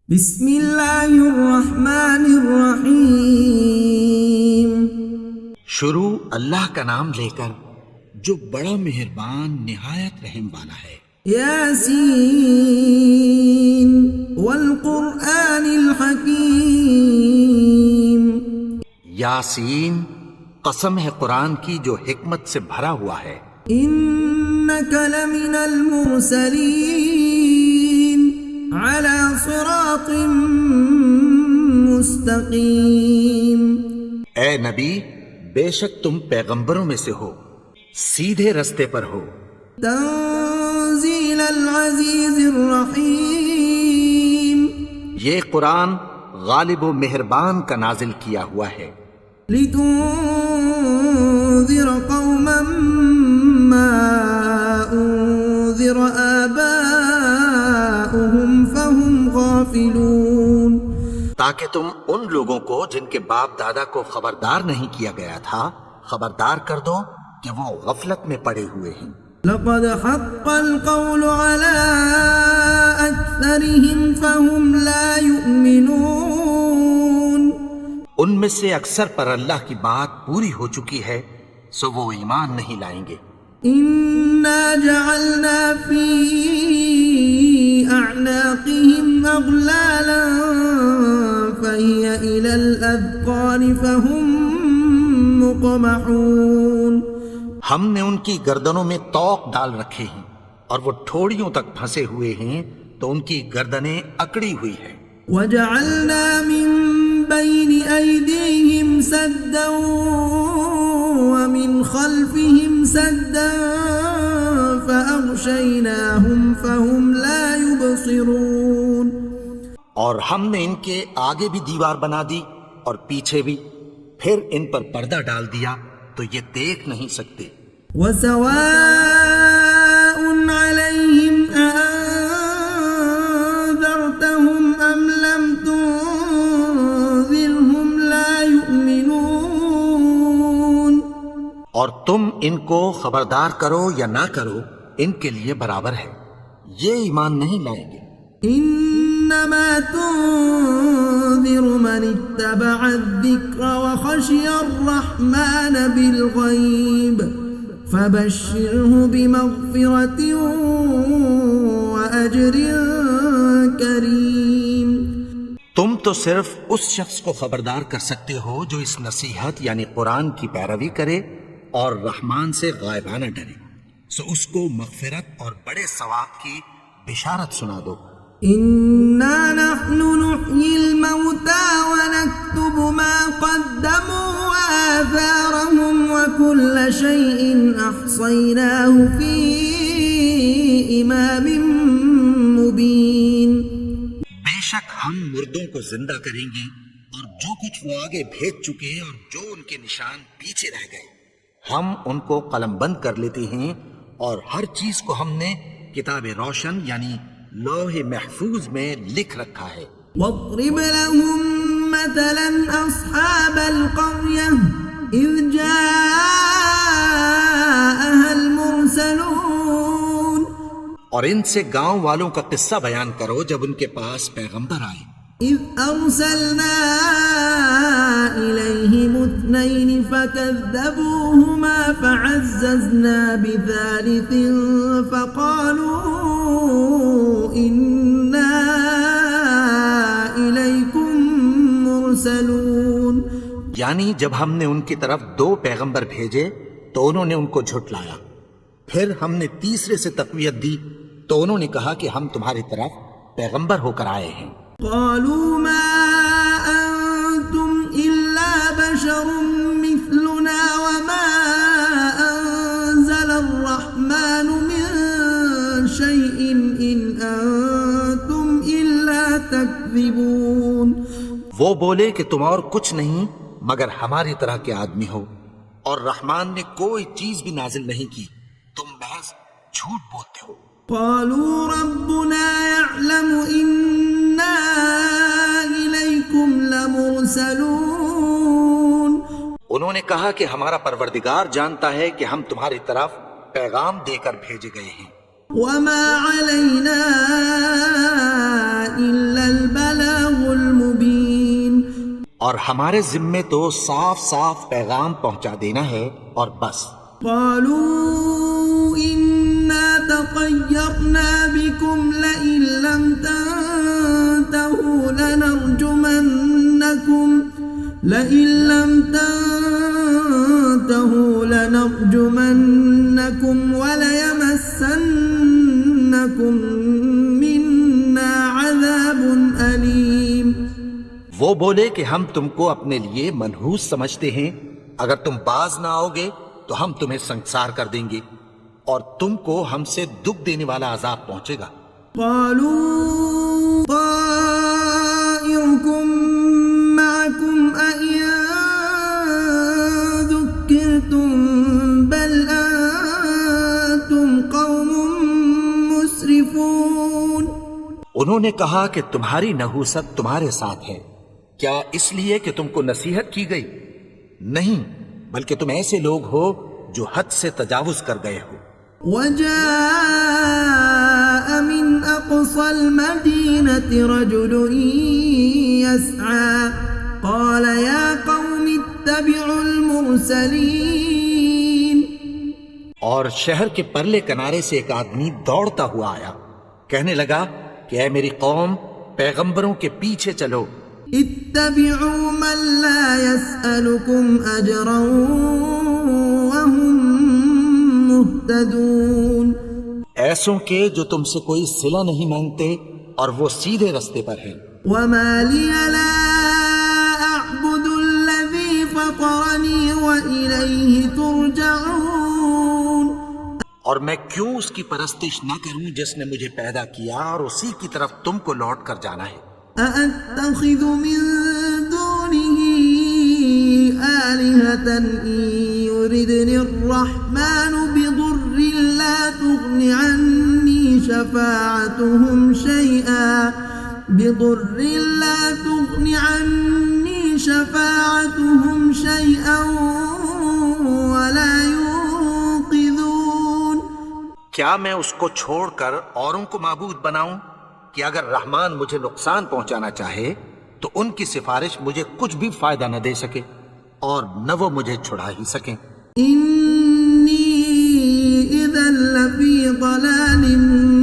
بسم اللہ الرحمن الرحیم۔ شروع اللہ کا نام لے کر جو بڑا مہربان نہایت رحم والا ہے۔ یاسین والقرآن الحکیم۔ یاسین، قسم ہے قرآن کی جو حکمت سے بھرا ہوا ہے۔ انک لمن المرسلین علی صراط مستقیم۔ اے نبی، بے شک تم پیغمبروں میں سے ہو، سیدھے رستے پر ہو۔ تنزیل العزیز الرحیم۔ یہ قرآن غالب و مہربان کا نازل کیا ہوا ہے۔ لتنذر قوما ما انذر آباؤهم فهم غافلون۔ تاکہ تم ان لوگوں کو جن کے باپ دادا کو خبردار نہیں کیا گیا تھا خبردار کر دو کہ وہ غفلت میں پڑے ہوئے ہیں۔ لقد حق القول على أكثرهم فهم لا يؤمنون۔ ان میں سے اکثر پر اللہ کی بات پوری ہو چکی ہے سو وہ ایمان نہیں لائیں گے۔ إنا جعلنا في أعناقهم أغلالا فهي إلى الأذقان فهم مقمحون۔ ہم نے ان کی گردنوں میں طوق ڈال رکھے ہیں اور وہ ٹھوڑیوں تک پھنسے ہوئے ہیں تو ان کی گردنیں اکڑی ہوئی ہیں۔ وجعلنا من بين أيديهم سدا ومن خلفهم سدا فأغشيناهم فهم لا يبصرون۔ اور ہم نے ان کے آگے بھی دیوار بنا دی اور پیچھے بھی، پھر ان پر پردہ ڈال دیا تو یہ دیکھ نہیں سکتے۔ وسواء عليهم أأنذرتهم أم لم تنذرهم لا يؤمنون۔ اور تم ان کو خبردار کرو یا نہ کرو ان کے لیے برابر ہے، یہ ایمان نہیں لائیں گے۔ انما تنذر من اتبع الذکر وخشی الرحمن بالغیب فبشره بمغفرة وأجر کریم۔ تم تو صرف اس شخص کو خبردار کر سکتے ہو جو اس نصیحت یعنی قرآن کی پیروی کرے اور رحمان سے غائبانہ ڈرے، سو اس کو مغفرت اور بڑے ثواب کی بشارت سنا دو۔ انا نحن نحيي الموتى ونكتب ما قدموا وآثارهم وكل شيء أحصيناه في إمام مبين۔ بے شک ہم مردوں کو زندہ کریں گے اور جو کچھ وہ آگے بھیج چکے اور جو ان کے نشان پیچھے رہ گئے ہم ان کو قلم بند کر لیتے ہیں، اور ہر چیز کو ہم نے کتاب روشن یعنی لوح محفوظ میں لکھ رکھا ہے۔ واضرب لهم مثلا أصحاب القرية إذ جاءها المرسلون۔ اور ان سے گاؤں والوں کا قصہ بیان کرو جب ان کے پاس پیغمبر آئے۔ إذ أرسلنا إليهم اثنين فكذبوهما فعززنا بثالث فقالوا إنا إليكم مرسلون۔ یعنی جب ہم نے ان کی طرف 2 پیغمبر بھیجے تو انہوں نے ان کو جھٹلایا، پھر ہم نے تیسرے سے تقویت دی تو انہوں نے کہا کہ ہم تمہاری طرف پیغمبر ہو کر آئے ہیں۔ قالوا ما أنتم إلا بشر مثلنا وما أنزل الرحمن من شيء إن أنتم إلا تكذبون۔ وہ بولے کہ تم اور کچھ نہیں مگر ہماری طرح کے آدمی ہو، اور رحمان نے کوئی چیز بھی نازل نہیں کی، تم محض جھوٹ بولتے ہو۔ قالوا ربنا يعلم إنا إليكم لمرسلون۔ انہوں نے کہا کہ ہمارا پروردگار جانتا ہے کہ ہم تمہاری طرف پیغام دے کر بھیجے گئے ہیں۔ وما علينا إلا البلاغ المبين اور ہمارے ذمے تو صاف صاف پیغام پہنچا دینا ہے اور بس. قالوا إنا تطيرنا بكم لئن لم تنتهوا لنرجمنكم وليمسنكم منا عذاب أليم. وہ بولے کہ ہم تم کو اپنے لیے منحوس سمجھتے ہیں، اگر تم باز نہ آؤ گے تو ہم تمہیں سنسار کر دیں گے اور تم کو ہم سے دکھ دینے والا عذاب پہنچے گا. قالوا طائركم معكم أئن ذكرتم بل أنتم قوم مسرفون. انہوں نے کہا کہ تمہاری نحوست تمہارے ساتھ ہے، کیا اس لیے کہ تم کو نصیحت کی گئی؟ نہیں، بلکہ تم ایسے لوگ ہو جو حد سے تجاوز کر گئے ہو. وجاء من أقصى المدينة رجل يسعى قال يا قوم اتبعوا المرسلين. اور شہر کے پرلے کنارے سے ایک آدمی دوڑتا ہوا آیا، کہنے لگا کہ اے میری قوم، پیغمبروں کے پیچھے چلو. اتبعوا من لا يسألكم أجرا وهم مهتدون. ایسوں کے جو تم سے کوئی صلہ نہیں مانگتے اور وہ سیدھے رستے پر ہیں. وما لي لا أعبد الذي فطرني وإليه ترجعون. اور میں کیوں اس کی پرستش نہ کروں جس نے مجھے پیدا کیا اور اسی کی طرف تم کو لوٹ کر جانا ہے. أأتخذ من دونه آلهة إن يردني الرحمن بضر لا تغن عني شفاعتهم شيئا ولا ينقذون. کیا میں اس کو چھوڑ کر اوروں کو معبود بناؤں کہ اگر رحمان مجھے نقصان پہنچانا چاہے تو ان کی سفارش مجھے کچھ بھی فائدہ نہ دے سکے اور نہ وہ مجھے چھڑا ہی سکیں. انی اذا لفی ضلال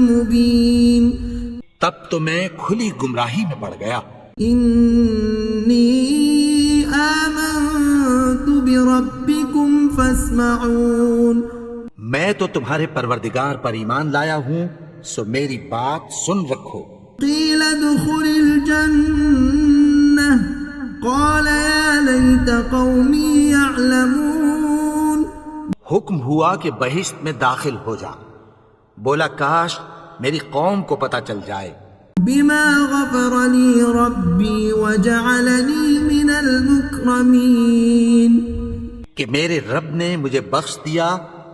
مبین. تب تو میں کھلی گمراہی میں پڑ گیا. انی آمنت بربکم فاسمعون. میں تو تمہارے پروردگار پر ایمان لایا ہوں، سو میری بات سن رکھو. قیل ادخل الجنہ قال یا لیت قومی یعلمون. حکم ہوا کہ بہشت میں داخل ہو جا. بولا کاش میری قوم کو پتہ چل جائے. بما غفر لی ربی وجعلنی من المکرمین. کہ میرے رب نے مجھے بخش دیا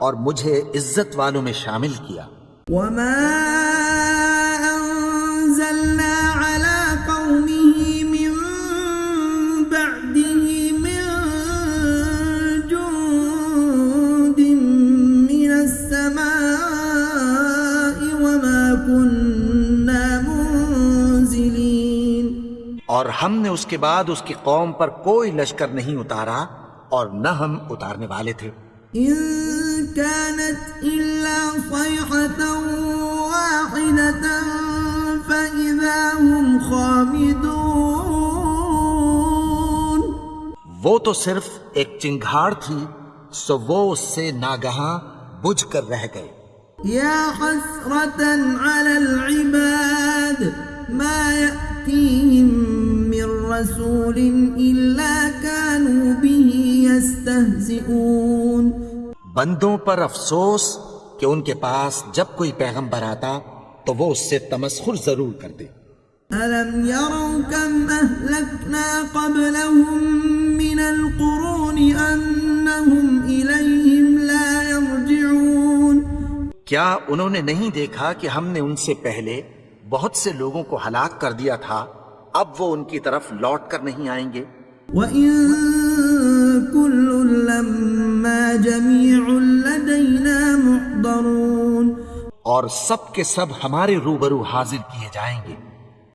اور مجھے عزت والوں میں شامل کیا. وما أنزلنا على قومه من بعده من جند من السماء وما كنا منزلين. اور ہم نے اس کے بعد اس کی قوم پر کوئی لشکر نہیں اتارا اور نہ ہم اتارنے والے تھے. إن كانت إلا صيحة واحدة فإذا هم خامدون. وہ تو صرف ایک چنگھاڑ تھی، سو وہ اس سے ناگہاں بجھ کر رہ گئے. يا حسرة على العباد ما يأتيهم من رسول إلا كانوا به يستهزئون. بندوں پر افسوس کہ ان کے پاس جب کوئی پیغمبر آتا تو وہ اس سے تمسخر ضرور کرتے. ألم يروا كم أهلكنا قبلهم من القرون أنهم إليهم لا يرجعون. کیا انہوں نے نہیں دیکھا کہ ہم نے ان سے پہلے بہت سے لوگوں کو ہلاک کر دیا تھا، اب وہ ان کی طرف لوٹ کر نہیں آئیں گے. وَإِن كُلٌّ لَمَّا جَمِيعٌ لَدَيْنَا مُحْضَرُونَ. اور سب کے سب ہمارے روبرو حاضر کیے جائیں گے.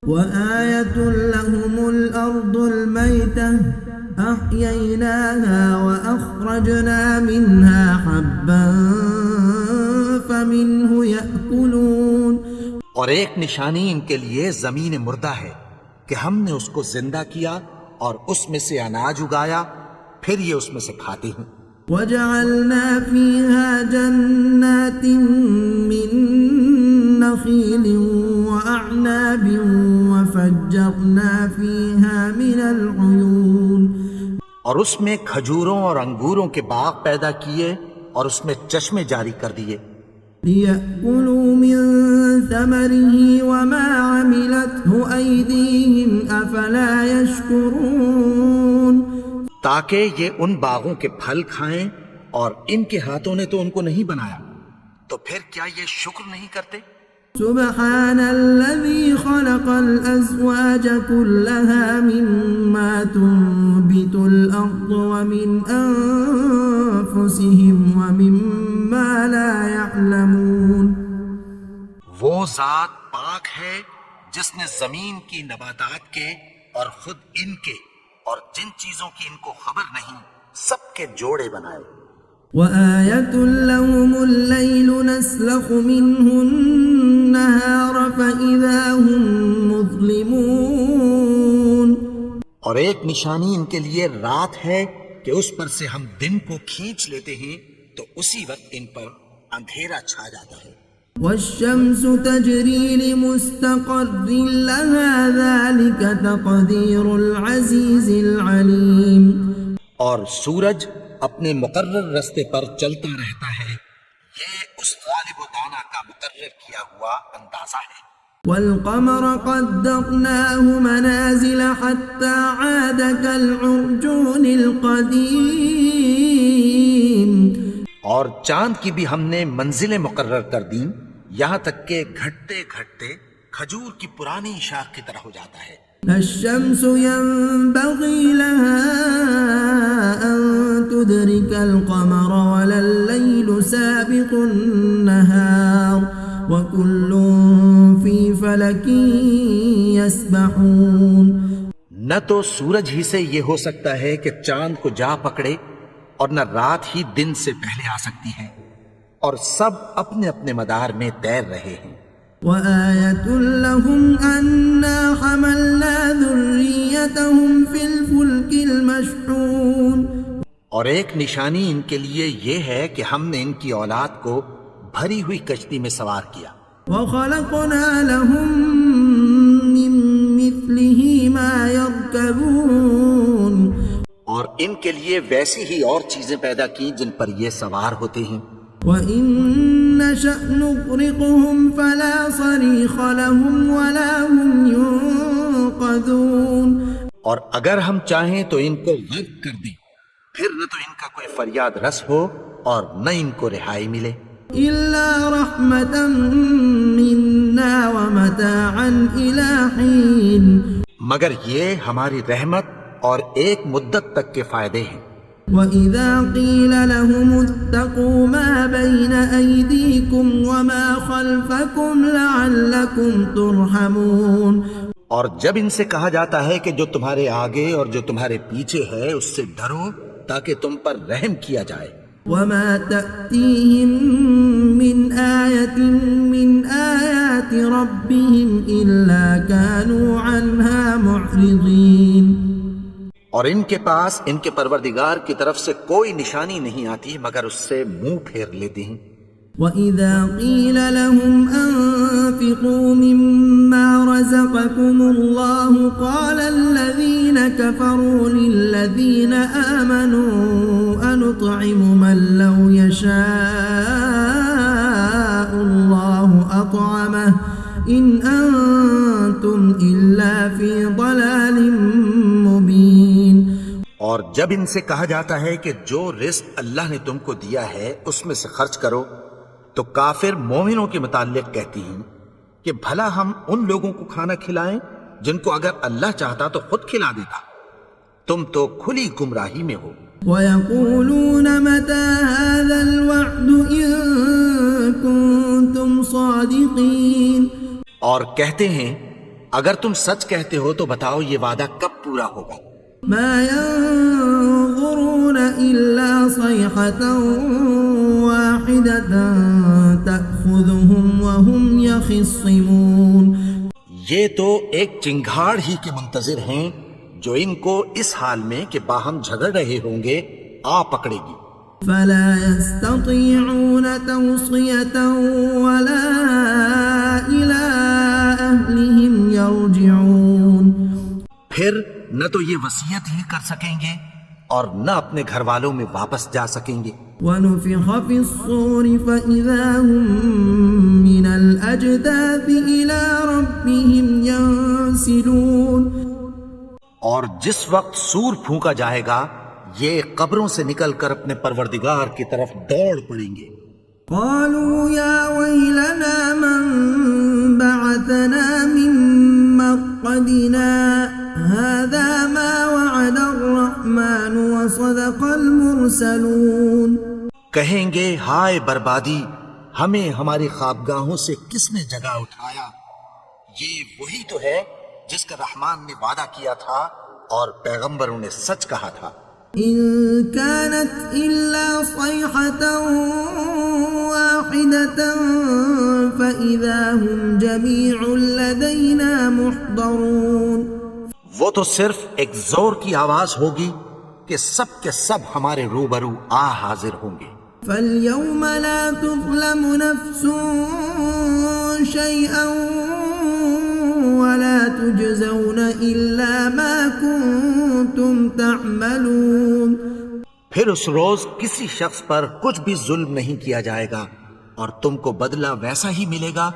وَآيَةٌ لَهُمُ الأرض الميتة أحييناها وأخرجنا منها حبا فمنه يأكلون. اور ایک نشانی ان کے لیے زمین مردہ ہے کہ ہم نے اس کو زندہ کیا اور اس میں سے اناج اگایا، پھر یہ اس میں سے کھاتے ہیں. وجعلنا فيها جنات من نخيل وأعناب وفجرنا فيها من العيون. اور اس میں کھجوروں اور انگوروں کے باغ پیدا کیے اور اس میں چشمے جاری کر دیے. لِيَأْكُلُوا مِن ثَمَرِهِ وَمَا عَمِلَتْهُ أَيْدِيهِمْ أَفَلَا يَشْكُرُونَ. تاکہ یہ ان باغوں کے پھل کھائیں اور ان کے ہاتھوں نے تو ان کو نہیں بنایا، تو پھر کیا یہ شکر نہیں کرتے؟ سبحان الذي خلق الأزواج كلها مما تنبت الأرض ومن أنفسهم ومما لا يعلمون. وہ ذات پاک ہے جس نے زمین کی نباتات کے اور خود ان کے اور جن چیزوں کی ان کو خبر نہیں سب کے جوڑے بنائے. وآية لهم الليل نسلخ منه النهار فإذا هم مظلمون. اور ایک نشانی ان کے لیے رات ہے کہ اس پر سے ہم دن کو کھینچ لیتے ہیں تو اسی وقت ان پر اندھیرا چھا جاتا ہے. والشمس تجري لمستقر لها ذلك تقدير العزيز العليم. اور سورج اپنے مقرر راستے پر چلتا رہتا ہے، یہ اس غالب و دانا کا مقرر کیا ہوا اندازہ ہے. والقمر قدرناه منازل حتى عاد كالعرجون القديم. اور چاند کی بھی ہم نے منزلیں مقرر کر دیں یہاں تک کہ گھٹتے گھٹتے کھجور کی پرانی شاخ کی طرح ہو جاتا ہے. الشمس ينبغي لها أن تدرك القمر ولا الليل سابق النهار وكل في فلك يسبحون. نہ تو سورج ہی سے یہ ہو سکتا ہے کہ چاند کو جا پکڑے اور نہ رات ہی دن سے پہلے آ سکتی ہے، اور سب اپنے اپنے مدار میں تیر رہے ہیں. وآية لهم أنا حملنا ذريتهم في الفلك المشحون. اور ایک نشانی ان کے لیے یہ ہے کہ ہم نے ان کی اولاد کو بھری ہوئی کشتی میں سوار کیا. وخلقنا لهم من مثله ما يركبون. اور ان کے لیے ویسی ہی اور چیزیں پیدا کی جن پر یہ سوار ہوتے ہیں. وَإِن نَّشَأْ نُغْرِقْهُمْ فَلَا صَرِيخَ لَهُمْ وَلَا هُمْ يُنقَذُونَ. اور اگر ہم چاہیں تو ان کو غرق کر دیں، پھر نہ تو ان کا کوئی فریاد رس ہو اور نہ ان کو رہائی ملے. إِلَّا رَحْمَةً مِنَّا وَمَتَاعًا إِلَى حِينٍ. مگر یہ ہماری رحمت اور ایک مدت تک کے فائدے ہیں. وَإِذَا قِيلَ لَهُمُ اتَّقُوا مَا بَيْنَ أَيْدِيكُمْ وَمَا خَلْفَكُمْ لَعَلَّكُمْ تُرْحَمُونَ. اور جب ان سے کہا جاتا ہے کہ جو تمہارے آگے اور جو تمہارے پیچھے ہے اس سے ڈرو تاکہ تم پر رحم کیا جائے. وَمَا تَأْتِيهِم مِّنْ آيَةٍ مِّنْ آيَاتِ رَبِّهِمْ إِلَّا كَانُوا عَنْهَا مُعْرِضِينَ. اور ان کے پاس ان کے پروردگار کی طرف سے کوئی نشانی نہیں آتی مگر اس سے منہ پھیر لیتے ہیں. وَإِذَا قِيلَ لَهُمْ أَنفِقُوا مِمَّا رَزَقَكُمُ اللَّهُ قَالَ الَّذِينَ كَفَرُوا لِلَّذِينَ آمَنُوا أَنُطْعِمُ مَن لَّوْ يَشَاءُ اللَّهُ أَطْعَمَهُ إِنْ أَنتُمْ إِلَّا فِي ضَلَالٍ مُّبِينٍ. اور جب ان سے کہا جاتا ہے کہ جو رزق اللہ نے تم کو دیا ہے اس میں سے خرچ کرو تو کافر مومنوں کے متعلق کہتی ہیں کہ بھلا ہم ان لوگوں کو کھانا کھلائیں جن کو اگر اللہ چاہتا تو خود کھلا دیتا. تم تو کھلی گمراہی میں ہو. وَيَقُولُونَ مَتَى هَذَا الْوَعْدُ إِن كُنتُمْ صَادِقِينَ. اور کہتے ہیں اگر تم سچ کہتے ہو تو بتاؤ یہ وعدہ کب پورا ہوگا؟ ما ينظرون إلا صيحة واحدة تأخذهم وهم يخصمون. یہ تو ایک چنگھاڑ ہی کے منتظر ہیں جو ان کو اس حال میں کہ باہم جھگڑ رہے ہوں گے آ پکڑے گی. فلا يستطيعون توصية ولا إلى أهلهم يرجعون. پھر نہ تو یہ وصیت ہی کر سکیں گے اور نہ اپنے گھر والوں میں واپس جا سکیں گے. ونفخ في الصور فإذا هم من الأجداث إلى ربهم ينسلون. اور جس وقت سور پھونکا جائے گا یہ قبروں سے نکل کر اپنے پروردگار کی طرف دوڑ پڑیں گے. قالوا يا ويلنا من بعثنا من مرقدنا هذا ما وعد الرحمن وصدق المرسلون. کہیں گے ہائے بربادی، ہمیں ہماری خوابگاہوں سے کس نے جگا اٹھایا؟ یہ وہی تو ہے جس کا رحمان نے وعدہ کیا تھا اور پیغمبروں نے سچ کہا تھا. إن كانت إلا صيحة واحدة فإذا هم جميع لدينا محضرون. وہ تو صرف ایک زور کی آواز ہوگی کہ سب کے سب ہمارے روبرو آ حاضر ہوں گے. فاليوم لا تظلم نفس شيئا ولا تجزون إلا ما كنتم تعملون. پھر اس روز کسی شخص پر کچھ بھی ظلم نہیں کیا جائے گا اور تم کو بدلہ ویسا ہی ملے گا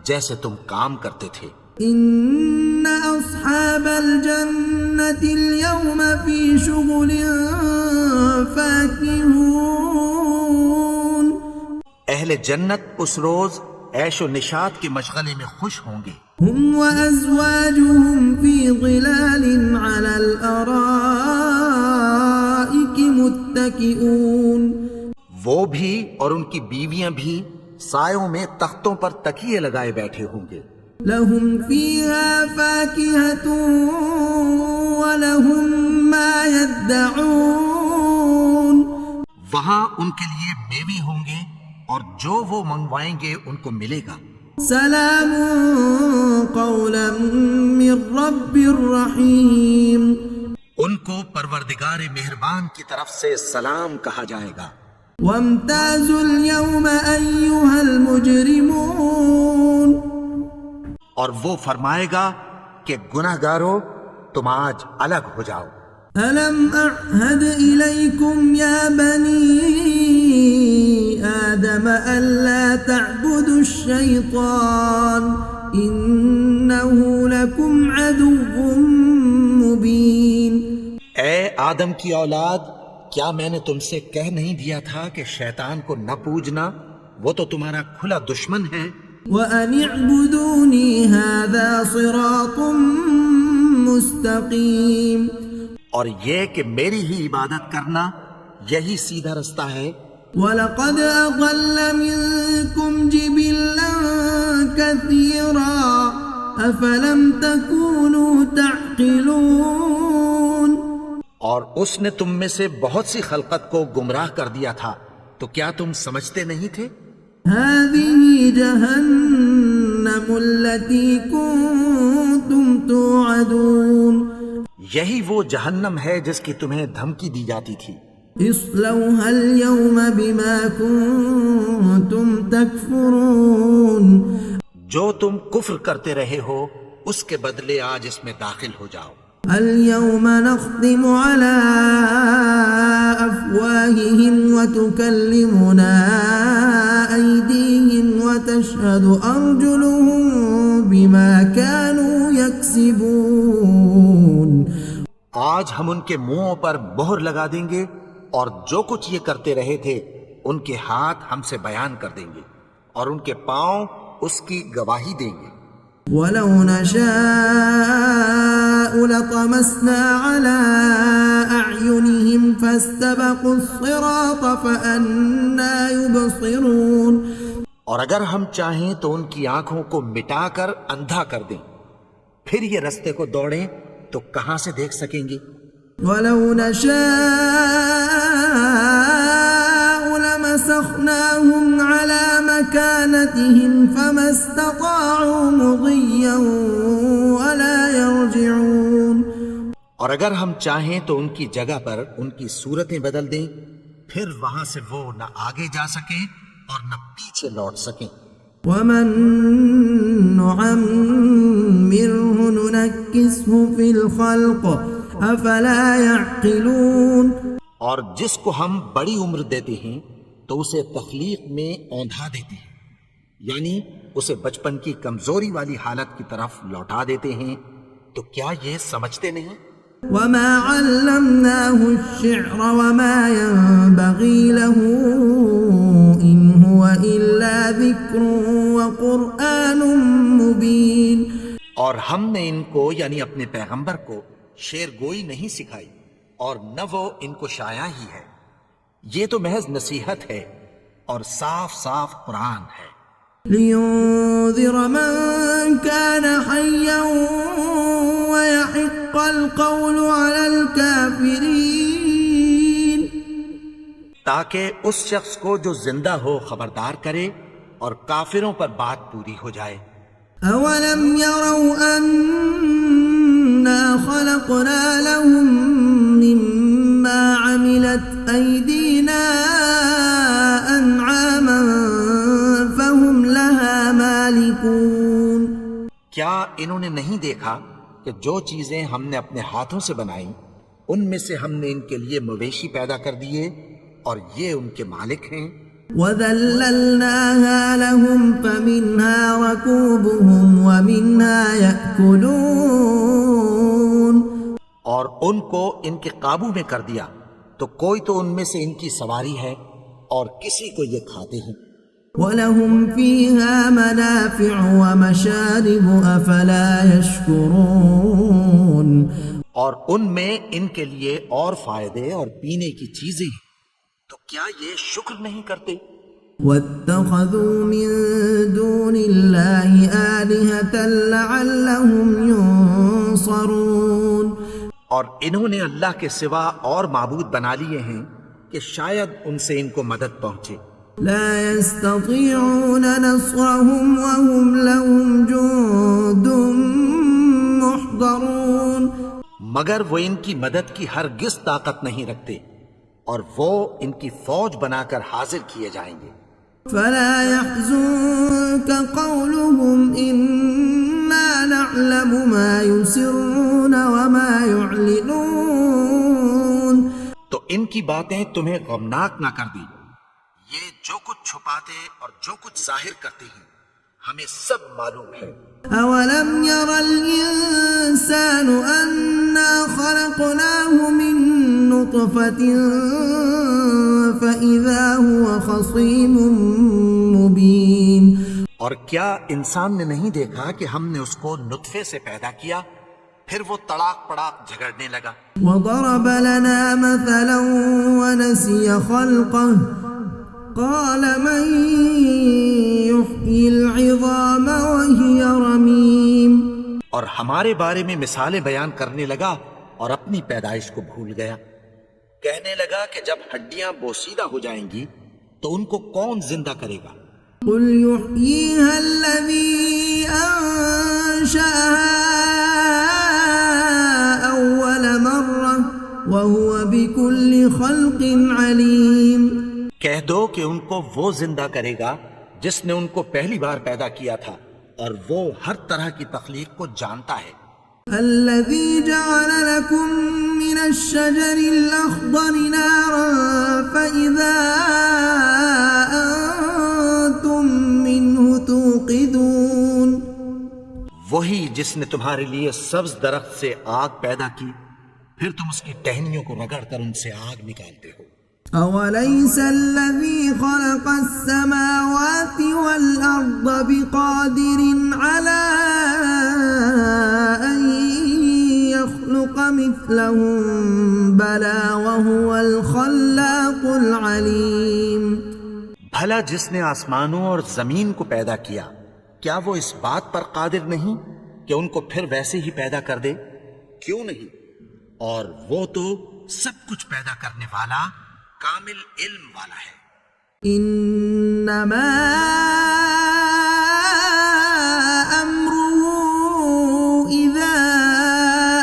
جیسے تم کام کرتے تھے. إن أصحاب الجنة اليوم في شغل فاكهون. اہل جنت اس روز عیش و نشاط کے مشغلے میں خوش ہوں گے. هم وأزواجهم في ظلال على الأرائك متكئون. وہ بھی اور ان کی بیویاں بھی سایوں میں تختوں پر تکیے لگائے بیٹھے ہوں گے. لهم فيها فاكهة ولهم ما يدعون. وہاں ان کے لیے میوے ہوں گے اور جو وہ منگوائیں گے ان کو ملے گا. سلام قولا من رب رحیم. ان کو پروردگار مہربان کی طرف سے سلام کہا جائے گا. وامتازوا اليوم أيها المجرمون. اور وہ فرمائے گا کہ گناہگارو تم آج الگ ہو جاؤ. ألم أعهد إليكم يا بني آدم ألا تعبدوا الشيطان إنه لكم عدو مبين. اے آدم کی اولاد، کیا میں نے تم سے کہہ نہیں دیا تھا کہ شیطان کو نہ پوجنا، وہ تو تمہارا کھلا دشمن ہے. وَأَنِ اعْبُدُونِي هَذَا صِرَاطٌ مُسْتَقِيمٌ. اور یہ کہ میری ہی عبادت کرنا یہی سیدھا رستہ ہے. وَلَقَدْ أَضَلَّ مِنكُمْ جِبِلًّا كَثِيرًا أَفَلَمْ تَكُونُوا تَعْقِلُونَ. اور اس نے تم میں سے بہت سی خلقت کو گمراہ کر دیا تھا، تو کیا تم سمجھتے نہیں تھے؟ هَذِهِ جَهَنَّمُ الَّتِي كُنتُمْ تُوعَدُونَ. یہی وہ جہنم ہے جس کی تمہیں دھمکی دی جاتی تھی. اصلوها اليوم بما كنتم تكفرون. جو تم کفر کرتے رہے ہو اس کے بدلے آج اس میں داخل ہو جاؤ. اليوم نختم على أفواههم وتكلمنا أيديهم وتشهد أرجلهم بما كانوا يكسبون. آج ہم ان کے منہوں پر مہر لگا دیں گے اور جو کچھ یہ کرتے رہے تھے ان کے ہاتھ ہم سے بیان کر دیں گے اور ان کے پاؤں اس کی گواہی دیں گے. وَلَوْ نَشَاءُ لَطَمَسْنَا عَلَىٰ أَعْيُنِهِمْ فَاسْتَبَقُوا الصِّرَاطَ فَأَنَّىٰ يُبْصِرُونَ. اور اگر ہم چاہیں تو ان کی آنکھوں کو مٹا کر اندھا کر دیں. پھر یہ رستے کو دوڑیں تو کہاں سے دیکھ سکیں گے؟ ولو نشاء لمسخناهم على مكانتهم فما استطاعوا مضيا ولا يرجعون. اور اگر ہم چاہیں تو ان کی جگہ پر ان کی صورتیں بدل دیں، پھر وہاں سے وہ نہ آگے جا سکیں اور نہ پیچھے لوٹ سکیں. ومن نعمره ننكسه في الخلق افلا يعقلون. اور جس کو ہم بڑی عمر دیتے ہیں تو اسے تخلیق میں اوندھا دیتے ہیں، یعنی اسے بچپن کی کمزوری والی حالت کی طرف لوٹا دیتے ہیں. تو کیا یہ سمجھتے نہیں؟ وما علمناه الشعر وما ينبغي له إن هو إلا ذكر وقرآن مبين. اور ہم نے ان کو یعنی اپنے پیغمبر کو شعر گوئی نہیں سکھائی اور نہ وہ ان کو شاعری ہی ہے، یہ تو محض نصیحت ہے اور صاف صاف قرآن ہے. لينذر من كان حيا ويحق القول على الكافرين. تاکہ اس شخص کو جو زندہ ہو خبردار کرے اور کافروں پر بات پوری ہو جائے. أولم يروا أنا خلقنا لهم مما عملت أيدينا أنعاما فهم لها مالكون. کیا انہوں نے نہیں دیکھا کہ جو چیزیں ہم نے اپنے ہاتھوں سے بنائیں ان میں سے ہم نے ان کے لیے مویشی پیدا کر دیے اور یہ ان کے مالک ہیں. وَذَلَّلْنَاهَا لَهُمْ فَمِنْهَا رَكُوبُهُمْ وَمِنْهَا يَأْكُلُونَ. اور ان کو ان کے قابو میں کر دیا تو کوئی تو ان میں سے ان کی سواری ہے اور کسی کو یہ کھاتے ہیں. وَلَهُمْ فِيهَا مَنَافِعُ وَمَشَارِبُ أَفَلَا يَشْكُرُونَ. اور ان میں ان کے لیے اور فائدے اور پینے کی چیزیں ہیں، تو کیا یہ شکر نہیں کرتے؟ وَاتَّخَذُوا مِن دُونِ اللَّهِ آلِهَةً لَعَلَّهُمْ يُنصَرُونَ. اور انہوں نے اللہ کے سوا اور معبود بنا لیے ہیں کہ شاید ان سے ان کو مدد پہنچے. لا يستطيعون نصرهم وهم لهم جند محضرون. مگر وہ ان کی مدد کی ہرگز طاقت نہیں رکھتے اور وہ ان کی فوج بنا کر حاضر کیے جائیں گے. فلا يحزنك قولهم إنا نعلم ما يسرون وما يعلنون. تو ان کی باتیں تمہیں غمناک نہ کر دیں، یہ جو کچھ چھپاتے اور جو کچھ ظاہر کرتے ہیں ہمیں سب معلوم ہے. أولم ير الإنسان أنا خلقناه من نطفة فإذا هو خصيم مبين. اور کیا انسان نے نہیں دیکھا کہ ہم نے اس کو نطفے سے پیدا کیا پھر وہ تڑاک پڑاک جھگڑنے لگا. وضرب لنا مثلا ونسي خلقه قال من يحيي العظام وهي رميم. اور ہمارے بارے میں مثالیں بیان کرنے لگا اور اپنی پیدائش کو بھول گیا. کہنے لگا کہ جب ہڈیاں بوسیدہ ہو جائیں گی تو ان کو کون زندہ کرے گا؟ قل يحييها الذي أنشأها أول مرة وهو بكل خلق عليم. کہہ دو کہ ان کو وہ زندہ کرے گا جس نے ان کو پہلی بار پیدا کیا تھا اور وہ ہر طرح کی تخلیق کو جانتا ہے. الذي جعل لكم من الشجر الأخضر نارا فإذا أنتم منه توقدون. وہی جس نے تمہارے لیے سبز درخت سے آگ پیدا کی پھر تم اس کی ٹہنیوں کو رگڑ کر ان سے آگ نکالتے ہو. أوليس الذي خلق السماوات والأرض بقادر على أن يخلق مثلهم بلى وهو الخلاق العليم. بھلا جس نے آسمانوں اور زمین کو پیدا کیا کیا وہ اس بات پر قادر نہیں کہ ان کو پھر ویسے ہی پیدا کر دے؟ کیوں نہیں؟ اور وہ تو سب کچھ پیدا کرنے والا کامل علم والا ہے۔ انما امره اذا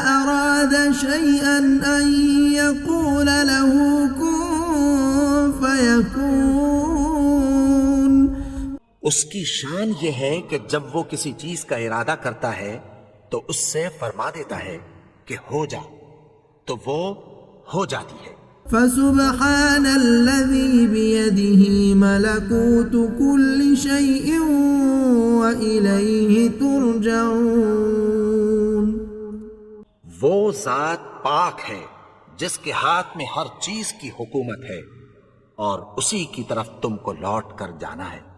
اراد شيئا ان يقول له كن فيكون۔ اس کی شان یہ ہے کہ جب وہ کسی چیز کا ارادہ کرتا ہے تو اس سے فرما دیتا ہے کہ ہو جا، تو وہ ہو جاتی ہے۔ فسبحان الذي بيده ملكوت كل شيء وإليه ترجعون۔ وہ ذات پاک ہے جس کے ہاتھ میں ہر چیز کی حکومت ہے، اور اسی کی طرف تم کو لوٹ کر جانا ہے۔